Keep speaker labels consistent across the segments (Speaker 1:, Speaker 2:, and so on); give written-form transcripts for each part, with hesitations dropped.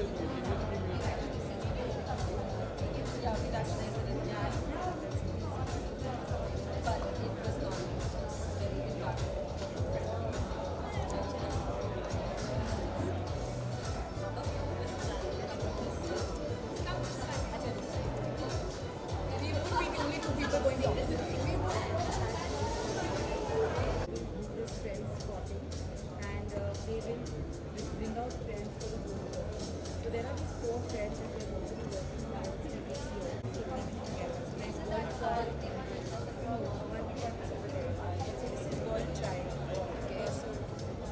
Speaker 1: Yeah, we actually did it. Yeah, but it was not very we would be the only two people going the opposite way.
Speaker 2: This friends spotting and they will bring out friends for the group work. So there are these four friends that we are going to be working out this year. There's one for so this is World Child. Okay, so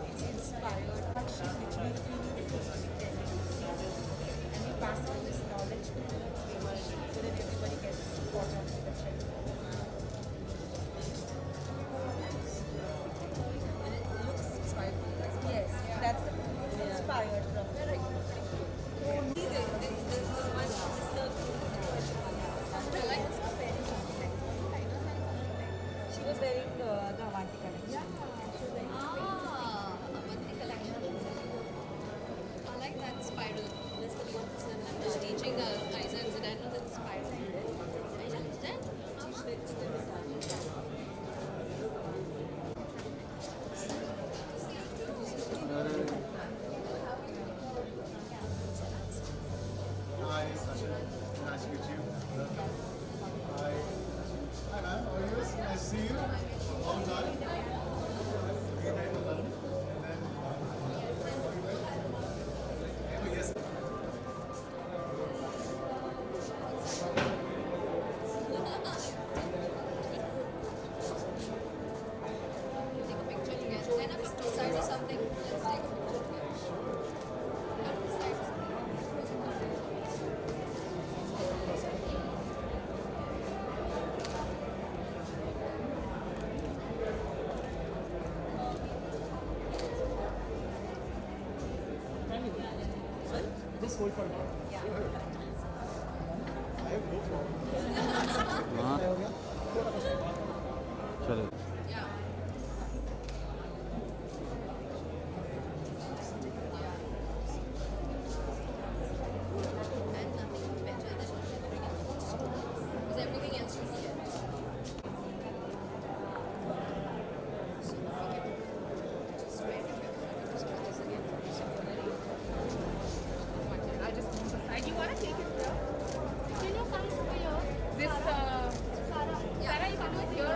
Speaker 2: it's inspired action which we feel is and we pass on this knowledge to the viewers so that everybody gets caught up with the trend.
Speaker 1: And it looks inspired.
Speaker 2: Yes, that's the it's inspired from She was wearing the Avanti collection.
Speaker 1: Avanti collection. I like that spiral. That's the one. I'm just teaching Isa and Zidane the spiral.
Speaker 3: Hi, Sasha. Nice to meet you. Hi. Hi, ma'am. How are you? Nice to see you. Long time. You came to London. And then, oh, yes.
Speaker 1: Take a picture together. Line up to side or something. Let's take a picture together. Come to side.
Speaker 3: This whole for now. I have no problem.
Speaker 4: चलो
Speaker 1: Yeah. And nothing better than bringing because everything else you see. So if we can just wait a minute, I can just put this again for you.
Speaker 2: I just decide you want to take it here.
Speaker 5: Can you come over here?
Speaker 2: This
Speaker 5: Sarah,
Speaker 2: Sarah, you can do it here.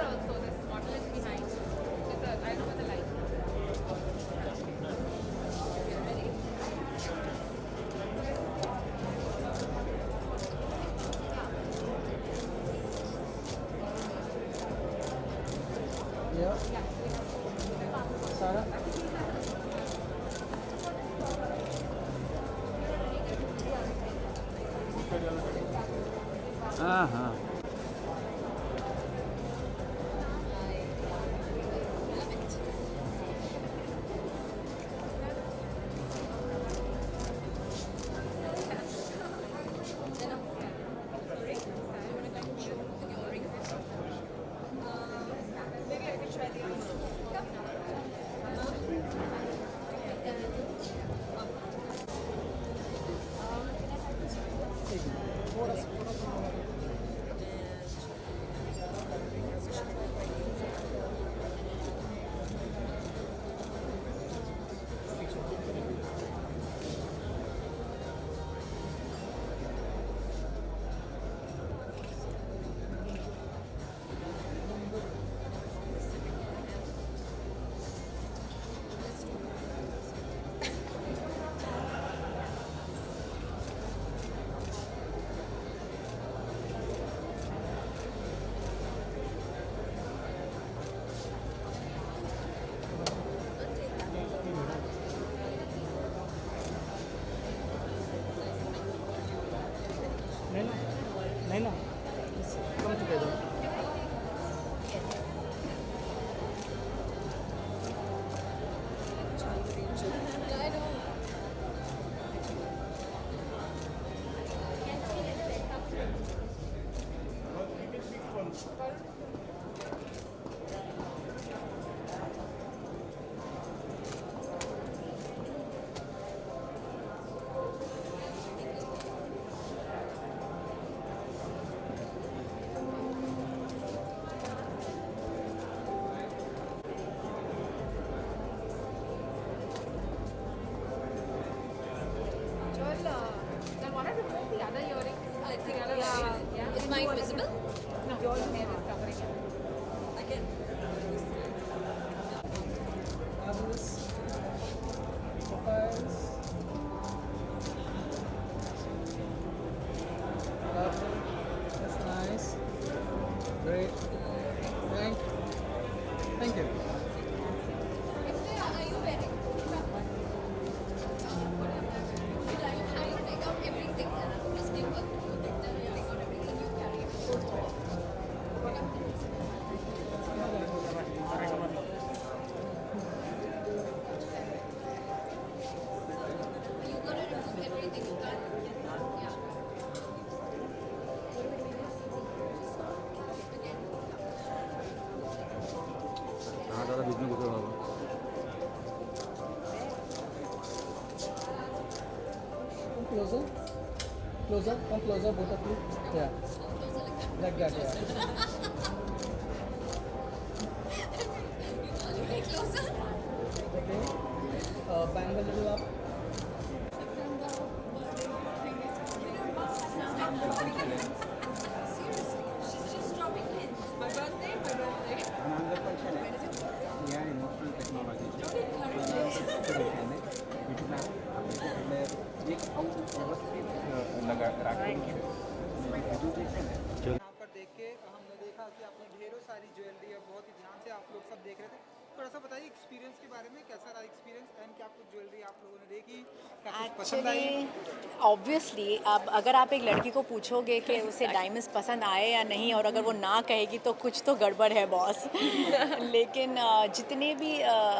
Speaker 5: closer. Closer. Come closer, both of you. Yeah. Like that. Yeah.
Speaker 1: Closer.
Speaker 5: Okay. Bang a little up.
Speaker 1: Seriously, she's just dropping hints. My birthday.
Speaker 6: Another question is, AI emotional technology एक व्यवस्थित लगा रखा
Speaker 7: यहाँ पर देख के हमने देखा कि आपने ढेरों सारी ज्वेलरी और बहुत ही ध्यान से आप लोग सब देख रहे थे। थोड़ा सा बताइए एक्सपीरियंस के बारे में, कैसा रहा एक्सपीरियंस एंड क्या कुछ ज्वेलरी आप लोगों ने देखी, क्या कुछ पसंद आई?
Speaker 8: एक्चुअली ऑब्वियसली अब अगर आप एक लड़की को पूछोगे कि उसे डायमंड्स पसंद आए या नहीं और अगर वो ना कहेगी तो कुछ तो गड़बड़ है बॉस। लेकिन जितने भी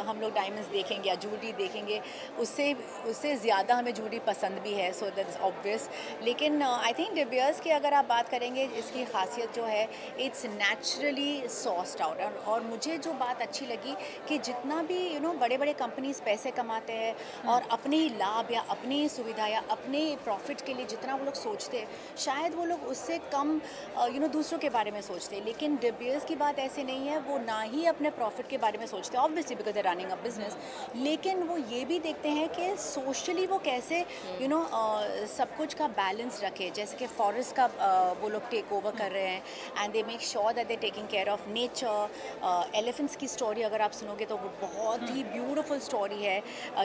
Speaker 8: हम लोग डायमंड्स देखेंगे या ज्वेलरी देखेंगे उससे उससे ज़्यादा हमें ज्वेलरी पसंद भी है, सो दैट्स ऑब्वियस। लेकिन आई थिंक De Beers की अगर आप बात करेंगे इसकी खासियत जो है इट्स नेचुरली सॉर्स्ड आउट। और मुझे जो बात अच्छी लगी कि जितना भी बड़े बड़े कंपनीज पैसे कमाते हैं और अपने ही लाभ या अपनी सुविधा या अपने प्रॉफिट के लिए जितना वो लोग सोचते हैं शायद वो लोग उससे कम दूसरों के बारे में सोचते हैं। लेकिन De Beers की बात ऐसे नहीं है, वो ना ही अपने प्रॉफिट के बारे में सोचते हैं obviously because they running a business, लेकिन वो ये भी देखते हैं कि सोशली वो कैसे सब कुछ का बैलेंस रखे। जैसे कि फॉरेस्ट का वो लोग टेक ओवर कर रहे हैं and they make sure that they taking care of nature. Elephants की स्टोरी अगर आप सुनोगे तो वो बहुत ही ब्यूटीफुल स्टोरी है।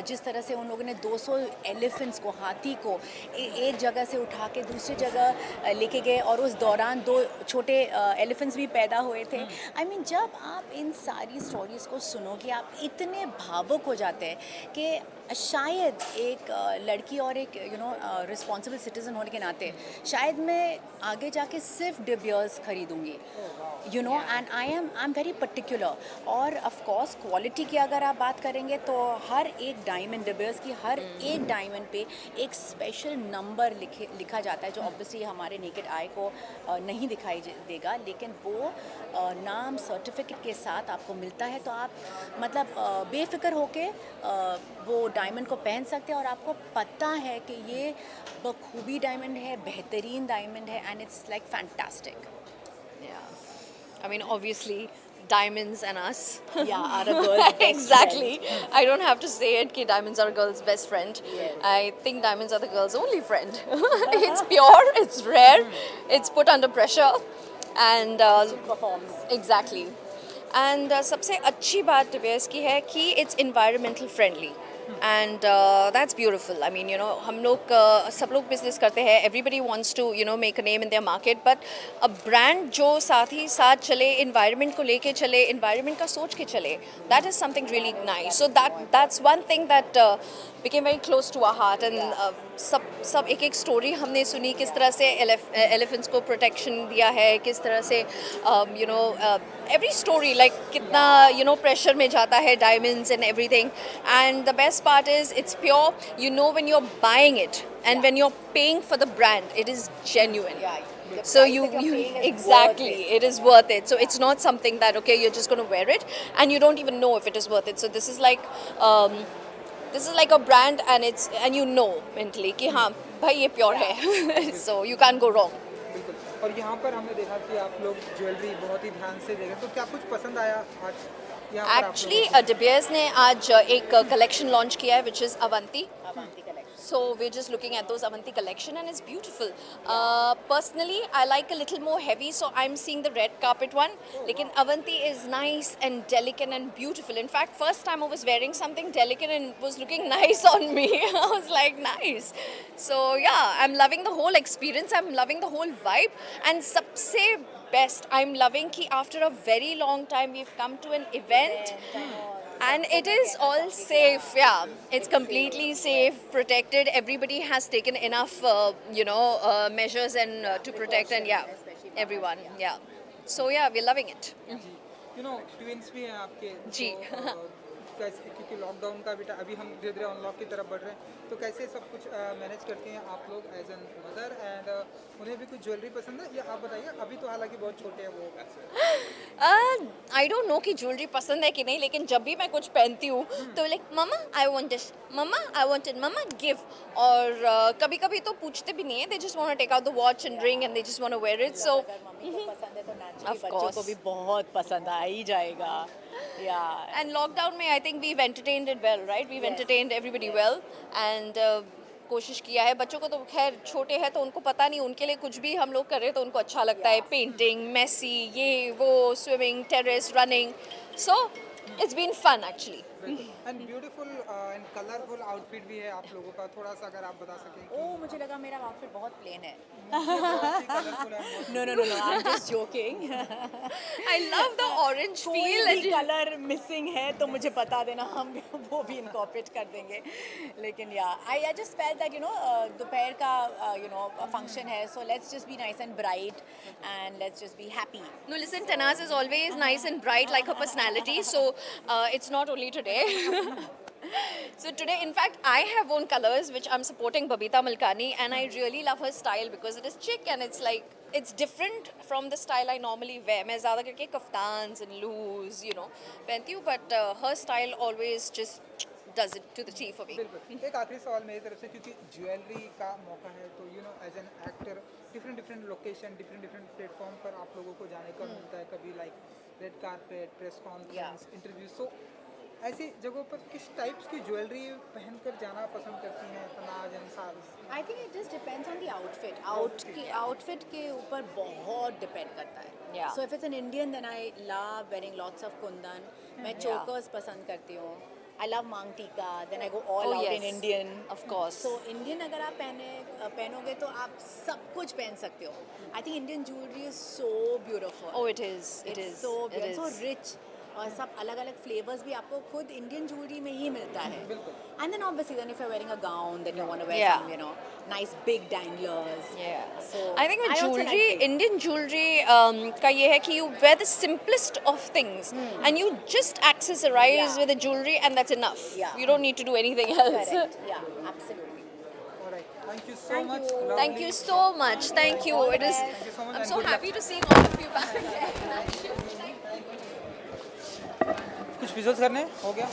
Speaker 8: जिस तरह से उन लोगों ने 200 एलिफेंट्स को, हाथी को एक जगह से उठा के दूसरी जगह लेके गए और उस दौरान 2 छोटे एलिफेंट्स भी पैदा हुए थे। आई मीन जब आप इन सारी स्टोरीज़ को सुनोगे आप इतने भावुक हो जाते हैं कि शायद एक लड़की और एक रिस्पॉन्सिबल सिटीज़न होने के नाते शायद मैं आगे जाके सिर्फ De Beers खरीदूँगी and I am very particular. और ऑफ कोर्स क्वालिटी की अगर आप बात करेंगे तो हर एक डायमंड De Beers की हर एक डायमंड पे एक स्पेशल नंबर लिखा जाता है जो ऑब्वियसली हमारे नेकेड आई को नहीं दिखाई देगा, लेकिन वो नाम सर्टिफिकेट के साथ आपको मिलता है। तो आप मतलब बेफिक्र होके वो डायमंड को पहन सकते हैं और आपको पता है कि ये बखूबी डायमंड है, बेहतरीन डायमंड है and it's like fantastic.
Speaker 1: I mean, obviously, diamonds and us.
Speaker 8: Yeah, are a girl's best
Speaker 1: Exactly. I don't have to say it. Ki diamonds are a girl's best friend.
Speaker 8: Yes.
Speaker 1: I think diamonds are the girl's only friend. It's pure. It's rare. It's put under pressure, and
Speaker 8: performs.
Speaker 1: exactly. And सबसे अच्छी बात De Beers की है कि it's environmental friendly. And that's beautiful. I mean, हम लोग सब लोग बिजनेस करते हैं. Everybody wants to make a name in their market, but a brand जो साथ ही साथ चले, environment को लेके चले, environment का सोच के चले, that is something really nice. So that's one thing that became very close to our heart. And सब एक स्टोरी हमने सुनी किस तरह से एलिफेंट्स को प्रोटेक्शन दिया है, किस तरह से every story like कितना प्रेशर में जाता है diamonds and everything. And the best part is it's pure. When you're buying it and when you're paying for the brand, it is genuine.
Speaker 8: Yeah.
Speaker 1: So you exactly, it is worth it. So it's not something that okay you're just going to wear it and you don't even know if it is worth it. So this is like a brand and mentally कि हाँ भाई ये pure है. So you can't go wrong.
Speaker 7: बिल्कुल. और यहाँ पर हमने देखा कि आप लोग ज्वेलरी बहुत ही ध्यान से देख रहे, तो क्या कुछ पसंद आया आज यहाँ पर आप
Speaker 1: Actually,
Speaker 7: लोगों को?
Speaker 1: De Beers ने आज एक collection launch किया है which is Avanti. So we're just looking at those Avanti collection and it's beautiful. Personally, I like a little more heavy, so I'm seeing the red carpet one. Lekin Avanti is nice and delicate and beautiful. In fact, first time I was wearing something delicate and was looking nice on me. I was like, nice. So yeah, I'm loving the whole experience. I'm loving the whole vibe. And sabse best, I'm loving ki after a very long time we've come to an event. And it is all safe, yeah. It's completely safe, protected. Everybody has taken enough, measures and to protect and yeah, everyone, yeah. So yeah, we're loving it.
Speaker 7: Twins भी हैं आपके
Speaker 1: जी.
Speaker 7: कैसे, क्योंकि lockdown का अभी हम धीरे धीरे अनलॉक की तरफ बढ़ रहे हैं, तो कैसे सब कुछ मैनेज करती हैं आप लोग एज एन मदर, एंड उन्हें भी कुछ ज्वेलरी पसंद है या आप बताइए? अभी तो हालांकि बहुत छोटे हैं वो।
Speaker 1: आई डोंट नो कि ज्वेलरी पसंद है कि नहीं, लेकिन जब भी मैं कुछ पहनती हूँ तो like mumma I want this, mumma I want it, mumma give. और कभी कभी तो पूछते भी नहीं है, they just want to take out the watch and ring and they just want to wear it. So
Speaker 8: अगर मम्मी को पसंद है तो नेचुरली
Speaker 1: Of
Speaker 8: बच्चों को
Speaker 1: course.
Speaker 8: भी बहुत पसंद आ ही जाएगा या
Speaker 1: And lockdown में I think we've entertained it well, right? We've
Speaker 8: Yes.
Speaker 1: entertained everybody well and कोशिश किया है। बच्चों को तो खैर छोटे हैं तो उनको पता नहीं, उनके लिए कुछ भी हम लोग कर रहे हैं तो उनको अच्छा लगता है। पेंटिंग, मेसी, ये वो, swimming, terrace, running, so it's been fun actually.
Speaker 7: And beautiful and colourful outfit भी है आप लोगों का, थोड़ा सा अगर आप बता सकें।
Speaker 8: ओ मुझे लगा मेरा आउटफिट बहुत प्लेन है।
Speaker 7: कलरफुल है
Speaker 8: no no no no, I am just joking.
Speaker 1: I love the orange
Speaker 8: कोई
Speaker 1: feel
Speaker 8: भी
Speaker 1: and
Speaker 8: कलर मिसिंग है तो मुझे बता देना, हम वो भी इनकॉर्पोरेट कर देंगे। लेकिन या I just felt that you know दोपहर का यू नो फंक्शन है, so let's just be nice and bright and let's just be happy.
Speaker 1: no, listen, Tanaz is always nice and bright like her personality, so it's not only today. So today, in fact, I have worn colors which I'm supporting Babita Malkani, and I really love her style because it is chic and it's like it's different from the style I normally wear. मैं ज़्यादा करके कफ्तान्स and loose, you know, पहनती हूँ, but her style always just does it to the T for me.
Speaker 7: बिल्कुल। एक आखिरी सवाल मेरी तरफ से, क्योंकि ज्वेलरी का मौका है तो you know as an actor different location, different platform पर आप लोगों को जाने का मिलता है, कभी like red carpet, press conference, interview, so ऐसी जगहों पर किस टाइप्स की ज्वेलरी पहनकर जाना पसंद करती हैं तनाज एंड सार्स?
Speaker 8: I think it just depends on the outfit. Outfit के ऊपर बहुत डिपेंड करता है।
Speaker 1: Yeah.
Speaker 8: So if it's an Indian then I love wearing lots of kundan. मैं चोकर्स पसंद करती हूँ। I love maang tikka, then I go all
Speaker 1: Oh,
Speaker 8: out
Speaker 1: yes.
Speaker 8: In Indian.
Speaker 1: Of course.
Speaker 8: So Indian अगर आप पहनोगे तो आप सब कुछ पहन सकते हो। I think Indian jewellery is so beautiful.
Speaker 1: Oh, it is. It is.
Speaker 8: So
Speaker 1: It
Speaker 8: beautiful,
Speaker 1: is.
Speaker 8: So rich, और सब अलग अलग फ्लेवर्स भी आपको खुद इंडियन ज्वेलरी में ही मिलता है। And then obviously then if you are wearing a gown then you want to wear
Speaker 1: Yeah.
Speaker 8: Some you know nice big danglers.
Speaker 1: Yeah.
Speaker 8: So
Speaker 1: I think with
Speaker 8: I also
Speaker 1: jewelry,
Speaker 8: like it.
Speaker 1: Indian jewelry का ये है कि you wear the simplest of things and you just accessorize
Speaker 8: Yeah.
Speaker 1: with the jewelry and that's enough.
Speaker 8: Yeah.
Speaker 1: You don't need to do anything else.
Speaker 8: Correct. Yeah, absolutely.
Speaker 7: Alright, thank you so
Speaker 8: Thank
Speaker 7: much.
Speaker 8: you.
Speaker 1: Thank you so much. Thank you. It is.
Speaker 7: you so much
Speaker 1: I'm
Speaker 7: and
Speaker 1: so
Speaker 7: good luck.
Speaker 1: happy to see all of you back again.
Speaker 7: कुछ visuals करने हैं? हो गया?